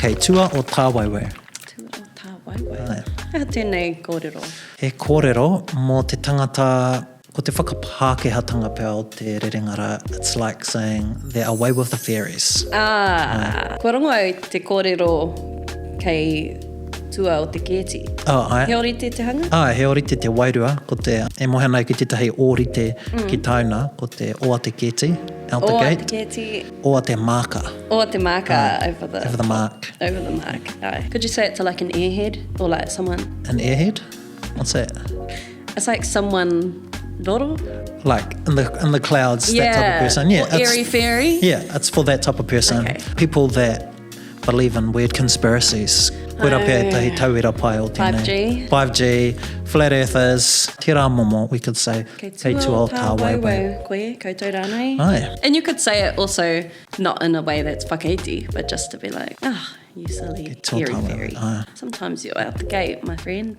Kei Tua o Tāwauwau. Tua o Tāwauwau. Hea tēnei kōrero. He kōrero mō te tangata, ko te whakapākehātanga pēr o te rerengara, it's like saying they're away with the fairies. Kua rongo au te kōrero kei tua o te kēti. He orite te hanga? He orite te wairua, ko te, e mohana ki tētahi ōrite ki tauna, ko te oa te kēti, out the gate. Oa te kēti. Oa te maka. Oa te maka over the mark. Over the mark. Aye. Could you say it to like an airhead or like someone? An airhead? What's that? It's like someone roro. Like in the clouds, that type of person. Yeah, or airy fairy. Yeah, it's for that type of person. Okay. People that believe in weird conspiracies. Koe pēr tahi tauira pai o tēnei. 5G, flat earthers, te rā momo, we could say. Kei tua o Tāwauwau, koe, koutou rānei. Aye. And you could say it also not in a way that's whakaiti, but just to be like, you silly, airy fairy. Sometimes you're out the gate, my friend.